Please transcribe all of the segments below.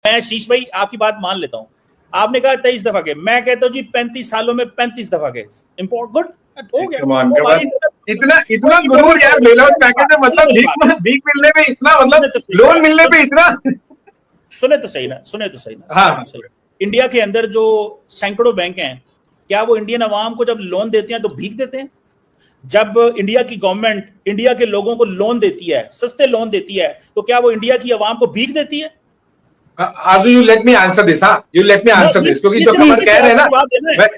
मैं शीश भाई आपकी बात मान लेता हूं, आपने कहा 23 दफा गए, मैं कहता हूं जी 35 सालों में 35 दफा गए, इम्पोर्ट गुड हो गया। इतना गुरूर यार, बेल आउट पैकेज में मतलब भीख मिलने पे इतना, मतलब लोन मिलने पे इतना। सुने तो सही ना। हाँ, इंडिया के अंदर जो सैकड़ों बैंक हैं, क्या वो इंडियन अवाम को जब लोन देते हैं तो भीख देते हैं? जब इंडिया की गवर्नमेंट इंडिया के लोगों को लोन देती है, सस्ते लोन देती है, तो क्या वो इंडिया की अवाम को भीख देती है? आजू you let me answer this, you let me answer this, क्योंकि जो कमल कह रहे हैं ना,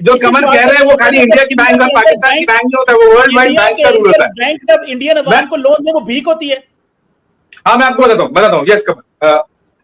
जो कमल कह रहे हैं वो खाली इंडिया की बैंक और पाकिस्तान की बैंक नहीं होता, वो वर्ल्ड वाइड बैंक का रूल होता है। बैंक जब इंडियन अवाम को लोन दे वो भीख होती है। हाँ, मैं आपको बताता हूँ। यस कमल,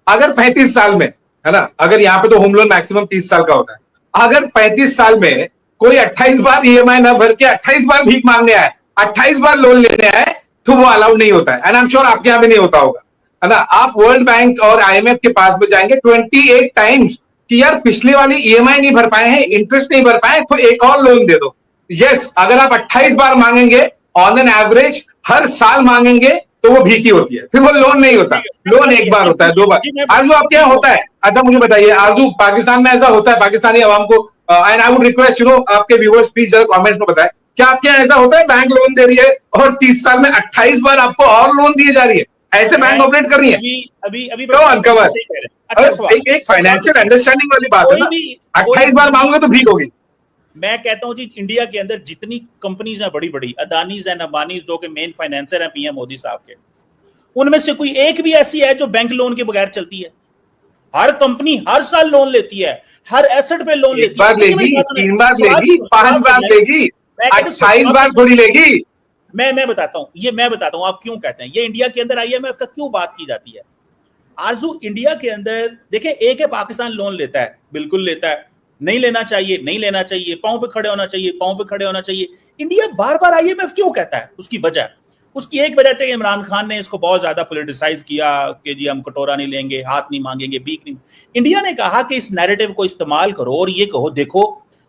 अगर 35 साल में, है ना, अगर यहाँ पे तो होम लोन मैक्सिमम 30 साल का होता है, अगर 35 साल में कोई 28 बार ईएमआई ना भर के 28 बार भीख मांगने आए, 28 बार लोन लेने आए, तो वो अलाउड नहीं होता है। एंड आई एम श्योर आपके यहाँ भी नहीं होता होगा, है ना। आप वर्ल्ड बैंक और आईएमएफ के पास में जाएंगे 28 टाइम्स कि यार पिछले वाली ईएमआई नहीं भर पाए हैं, इंटरेस्ट नहीं भर पाए, तो एक और लोन दे दो। यस, अगर आप 28 बार मांगेंगे ऑन एन एवरेज, हर साल मांगेंगे, तो वो भीख ही होती है, फिर वो लोन नहीं होता। लोन एक बार होता है, 2 बार। आरजू आपके यहाँ होता है? अच्छा मुझे बताइए आरजू, पाकिस्तान में ऐसा होता है? पाकिस्तानी आवाम को, एंड आई वुड रिक्वेस्ट आपके व्यूअर्स प्लीज जरा कमेंट्स में बताएं, क्या आपके यहाँ ऐसा होता है बैंक लोन दे रही है और 30 साल में 28 बार आपको और लोन दिए जा रही है? ऐसे बैंक ऑपरेट कर रही है? अभी एक फाइनेंशियल अंडरस्टैंडिंग वाली बात है ना, 28 बार मांगोगे तो भीख होगी। मैं कहता हूं जी, इंडिया के अंदर जितनी कंपनीज हैं बड़ी बड़ी, अदानीज एंड अंबानीज, जो कि मेन फाइनेंसर हैं पीएम मोदी साहब के, उनमें से कोई एक भी ऐसी है जो बैंक लोन के बगैर चलती है? हर कंपनी हर साल लोन लेती है, हर एसेट पे लोन लेती है। 1 बार लेगी, 3 बार लेगी, 5 बार लेगी, 28 बार थोड़ी लेगी। मैं बताता हूं आप क्यों कहते हैं ये इंडिया के अंदर आईएमएफ का क्यों बात की जाती है। आरजू, इंडिया के अंदर देखें, एक है पाकिस्तान लोन लेता है, बिल्कुल लेता है, नहीं लेना चाहिए, पांव पे खड़े होना चाहिए। इंडिया बार बार आईएमएफ क्यों कहता है? उसकी एक वजह थी, इमरान खान ने इसको बहुत ज्यादा पॉलिटिसाइज किया कि जी हम कटोरा नहीं लेंगे, हाथ नहीं मांगेंगे, भीख नहीं। इंडिया ने कहा कि इस नैरेटिव को इस्तेमाल करो और ये कहो देखो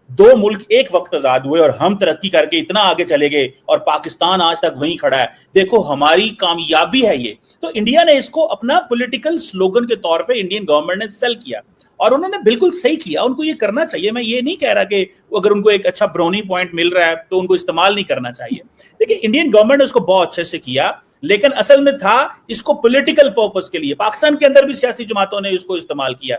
2 मुल्क एक वक्त आजाद हुए और हम तरक्की करके इतना आगे चले गए और पाकिस्तान आज तक वहीं खड़ा है, देखो हमारी कामयाबी है ये। तो इंडिया ने इसको अपना पॉलिटिकल स्लोगन के तौर पे इंडियन गवर्नमेंट ने सेल किया और उन्होंने बिल्कुल सही किया, उनको ये करना चाहिए। मैं ये नहीं कह रहा कि अगर उनको एक अच्छा ब्रोनी पॉइंट मिल रहा है तो उनको इस्तेमाल नहीं करना चाहिए। देखिए, इंडियन गवर्नमेंट ने उसको बहुत अच्छे से किया, लेकिन असल में था इसको पॉलिटिकल पर्पस के लिए। पाकिस्तान के अंदर भी सियासी जमातों ने इसको इस्तेमाल किया।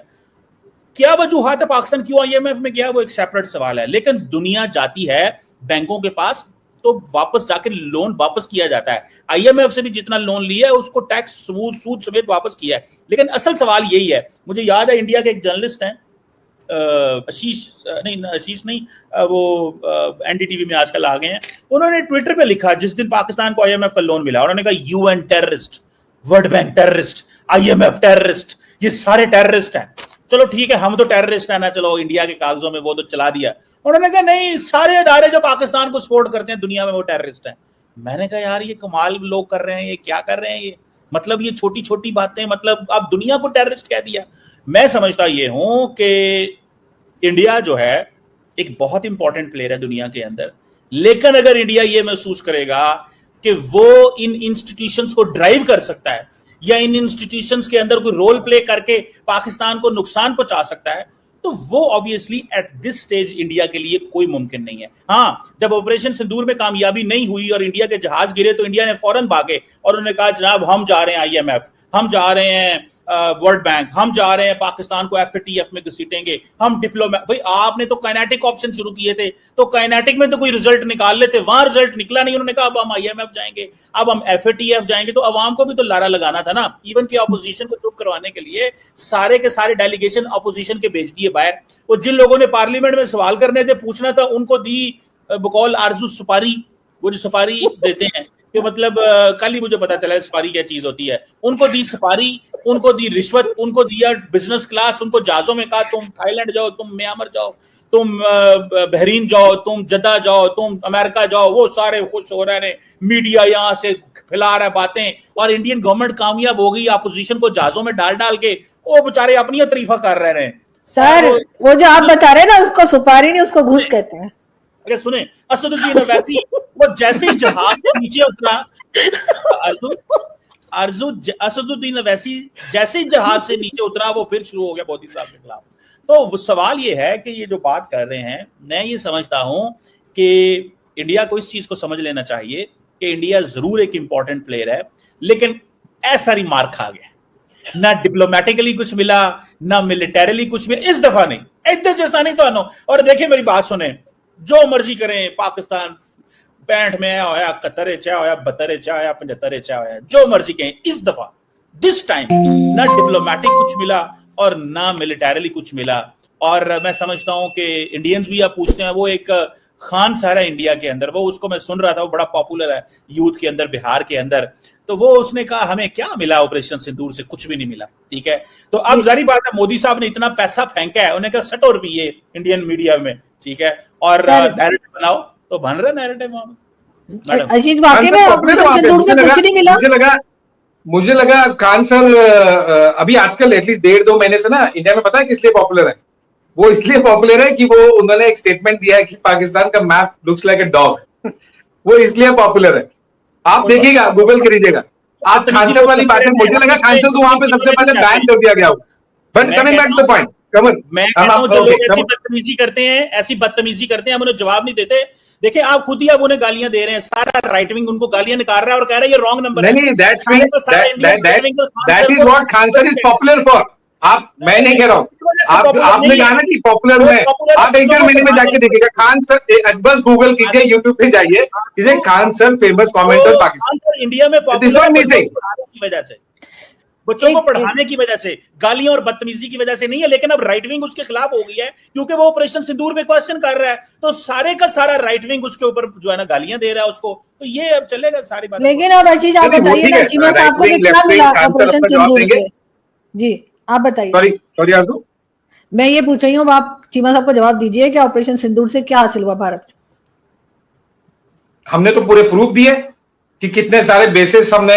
क्या वजूहात है पाकिस्तान क्यों आईएमएफ में गया, वो एक सेपरेट सवाल है, लेकिन दुनिया जाती है बैंकों के पास तो वापस जाकर लोन वापस किया जाता है। आईएमएफ से भी जितना लोन लिया है उसको टैक्स सूद समेत वापस किया है। लेकिन असल सवाल यही है, मुझे याद है इंडिया के एक जर्नलिस्ट हैं, आशीष नहीं, वो एनडीटीवी में आजकल आ गए हैं, उन्होंने ट्विटर पे लिखा जिस दिन पाकिस्तान को आईएमएफ का लोन मिला, उन्होंने कहा UN terrorist, world bank terrorist, IMF terrorist, ये सारे टेररिस्ट हैं। चलो ठीक है, हम तो टेररिस्ट है ना, चलो इंडिया के कागजों में वो तो चला दिया। उन्होंने कहा नहीं, सारे अदारे जो पाकिस्तान को सपोर्ट करते हैं दुनिया में वो टेररिस्ट हैं। मैंने कहा यार ये कमाल लोग कर रहे हैं, ये क्या कर रहे हैं ये, मतलब ये छोटी छोटी बातें, मतलब आप दुनिया को टेररिस्ट कह दिया। मैं समझता ये हूं कि इंडिया जो है एक बहुत इंपॉर्टेंट प्लेयर है दुनिया के अंदर, लेकिन अगर इंडिया ये महसूस करेगा कि वो इन इंस्टीट्यूशंस को ड्राइव कर सकता है या इन इंस्टीट्यूशंस के अंदर कोई रोल प्ले करके पाकिस्तान को नुकसान पहुंचा सकता है, तो वो obviously at this stage India के लिए कोई मुमकिन नहीं है। हाँ, जब ऑपरेशन सिंदूर में कामयाबी नहीं हुई और इंडिया के जहाज गिरे तो इंडिया ने फौरन भागे और उन्होंने कहा जनाब हम जा रहे हैं आईएमएफ, हम जा रहे हैं वर्ल्ड बैंक, हम जा रहे हैं पाकिस्तान को एफएटीएफ में घसीटेंगे, हम डिप्लोमेट। भाई आपने तो काइनेटिक ऑप्शन शुरू किए थे, तो काइनेटिक में तो कोई रिजल्ट निकाल लेते, वहां रिजल्ट निकला नहीं, उन्होंने कहा अब हम आईएमएफ जाएंगे, अब हम एफएटीएफ जाएंगे। तो अवाम को भी तो लारा लगाना था ना, इवन की अपोजिशन को चुप करवाने के लिए सारे के सारे डेलीगेशन अपोजिशन के भेज दिए बाहर। वो जिन लोगों ने पार्लियामेंट में सवाल करने थे, पूछना था, उनको दी बकौल आरजू सुपारी, वो जो सुपारी देते हैं कि मतलब कल ही मुझे पता चला सुपारी क्या चीज होती है, उनको दी सुपारी, उनको दी रिश्वत, उनको दिया बिजनेस क्लास, उनको जहाजों में कहा तुम थाईलैंड जाओ, तुम म्यांमार जाओ, तुम बहरीन जाओ, तुम जद्दा जाओ, तुम अमेरिका जाओ। वो सारे खुश हो रहे हैं, मीडिया यहाँ से फैला रहा है बातें, और इंडियन गवर्नमेंट कामयाब हो गई अपोजिशन को जहाजों में डाल डाल के, वो बेचारे अपनी तारीफा कर रहे हैं। सर वो जो आप बता रहे हैं ना, उसको सुपारी नहीं, उसको घूस कहते हैं। अगर सुने असदुद्दीन वैसी, वो जैसे ही जहाज से नीचे उतरा, असदुद्दीन वैसी जैसे जहाज से नीचे उतरा वो फिर शुरू हो गया मोदी साहब के खिलाफ। तो वो सवाल ये है कि ये जो बात कर रहे हैं, मैं ये समझता हूं कि इंडिया को इस चीज को समझ लेना चाहिए कि इंडिया जरूर एक इंपॉर्टेंट प्लेयर है, लेकिन ऐसा ही मार खा गया, ना डिप्लोमेटिकली कुछ मिला ना मिलिटरीली कुछ मिला। इस दफा नहीं, इतने जैसा नहीं तो। और देखिए मेरी बात सुने, जो मर्जी करें, पाकिस्तान 65 में होया, 71 च होया, 72 च होया, 75 च होया, जो मर्जी कहें, इस दफा दिस टाइम ना डिप्लोमेटिक कुछ मिला और ना मिलिटरीली कुछ मिला। और मैं समझता हूं कि इंडियंस भी आप पूछते हैं, वो एक खान सारा इंडिया के अंदर, वो उसको मैं सुन रहा था, वो बड़ा पॉपुलर है यूथ के अंदर, बिहार के अंदर। तो वो उसने कहा हमें क्या मिला ऑपरेशन सिंदूर से, कुछ भी नहीं मिला। ठीक है, तो अब जारी बात है, मोदी साहब ने इतना पैसा फेंका है, उन्हें कहा सटो रुपये इंडियन मीडिया में, ठीक है, और नैरेटिव बनाओ, तो बन रहा नैरेटिव वहां। आशीष वाकई में ऑपरेशन सिंदूर से कुछ नहीं मिला। मुझे लगा खान सर अभी आजकल एटलीस्ट 1.5-2 महीने से ना इंडिया में, पता है किस लिए पॉपुलर है? वो इसलिए पॉपुलर है कि वो उन्होंने एक स्टेटमेंट दिया है कि पाकिस्तान का map looks like a dog. वो इसलिए पॉपुलर है। आप देखिएगा, गूगल करिएगा। आप खान सर वाली बात है, मुझे लगा खान सर को वहां पे सबसे पहले बैन कर दिया गया। But coming back to the point, Kamal, मैं कहता हूं जो लोग ऐसी बदतमीजी करते हैं, हम उन्हें जवाब नहीं देते। देखिए आप खुद ही अब उन्हें गालियां दे रहे हैं, सारा राइट विंग उनको गालियां निकाल रहा है और कह रहा है ये रॉन्ग नंबर है। नहीं, that is what Khan sir is popular for. आप, मैं नहीं कह रहा हूं, आपने कहा ना कि पॉपुलर में, आप 1-1.5 महीने में जाके देखिएगा खान सर, बस गूगल कीजिए, यूट्यूब पे जाइए, कीजिए Khan sir famous commenter Pakistan. India में पॉपुलर की वजह से, बच्चों को पढ़ाने की वजह से, गालियों और बदतमीजी की वजह से नहीं है। लेकिन अब राइट विंग उसके खिलाफ हो गई है क्योंकि वो ऑपरेशन सिंदूर में क्वेश्चन कर रहा है, तो सारे का सारा राइट विंग उसके ऊपर जो है ना गालियां दे रहा है उसको। तो ये अब चलेगा सारी बात। लेकिन अब आशीष आप बताइए ना, चीमा साहब को कितना मिला ऑपरेशन सिंदूर से? जी आप बताइए। सॉरी आरजू, मैं ये पूछ रही हूँ, आप चीमा साहब को जवाब दीजिए कि ऑपरेशन सिंदूर से क्या हासिल हुआ भारत को? हमने तो पूरे प्रूफ दिए कि कितने सारे बेसिस हमने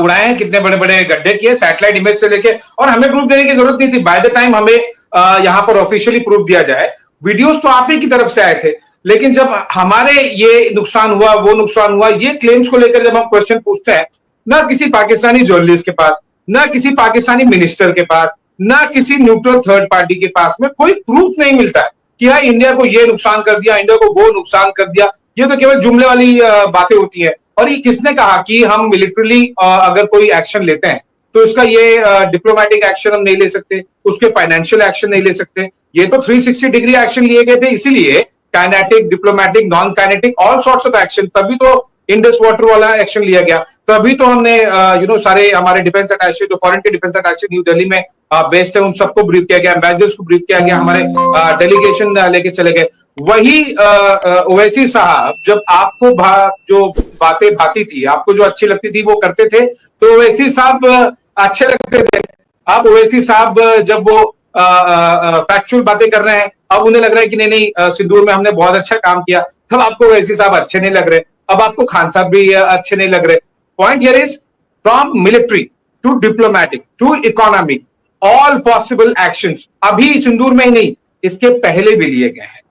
उड़ाए हैं, कितने बड़े बड़े गड्ढे किए, सैटेलाइट इमेज से लेके, और हमें प्रूफ देने की जरूरत नहीं थी। बाय द टाइम हमें यहां पर ऑफिशियली प्रूफ दिया जाए, वीडियोस तो आप ही की तरफ से आए थे, लेकिन जब हमारे ये नुकसान हुआ, वो नुकसान हुआ, ये क्लेम्स को लेकर जब हम क्वेश्चन पूछते हैं, ना किसी पाकिस्तानी जर्नलिस्ट के पास, ना किसी पाकिस्तानी मिनिस्टर के पास, ना किसी न्यूट्रल थर्ड पार्टी के पास में कोई प्रूफ नहीं मिलता है कि हाँ इंडिया को ये नुकसान कर दिया, इंडिया को वो नुकसान कर दिया। ये तो केवल जुमले वाली बातें होती है। और ये किसने कहा कि हम मिलिट्रीली अगर कोई एक्शन लेते हैं तो उसका ये डिप्लोमेटिक एक्शन हम नहीं ले सकते, उसके फाइनेंशियल एक्शन नहीं ले सकते? ये तो 360 डिग्री एक्शन लिए गए थे, इसीलिए kinetic, diplomatic, non kinetic, all sorts of action, तभी तो इंडस वाटर वाला एक्शन लिया गया, तभी तो हमने सारे हमारे डिफेंस अटैचे, जो फॉरेन के डिफेंस अटैचे न्यू दिल्ली में बेस्ड है, उन सबको ब्रीफ किया गया, एम्बेसडर्स को ब्रीफ किया गया, हमारे डेलीगेशन लेके चले गए। वही ओवैसी साहब जब आपको जो बातें भाती थी, आपको जो अच्छी लगती थी वो करते थे, तो ओवैसी साहब अच्छे लगते थे। अब ओवैसी साहब जब वो फैक्चुअल बातें कर रहे हैं, अब उन्हें लग रहा है कि नहीं सिंदूर में हमने बहुत अच्छा काम किया, तब आपको ओवैसी साहब अच्छे नहीं लग रहे, अब आपको खान साहब भी अच्छे नहीं लग रहे। Point here is from military to diplomatic to economic, all possible actions अभी सिंदूर में ही नहीं, इसके पहले भी लिए गए हैं।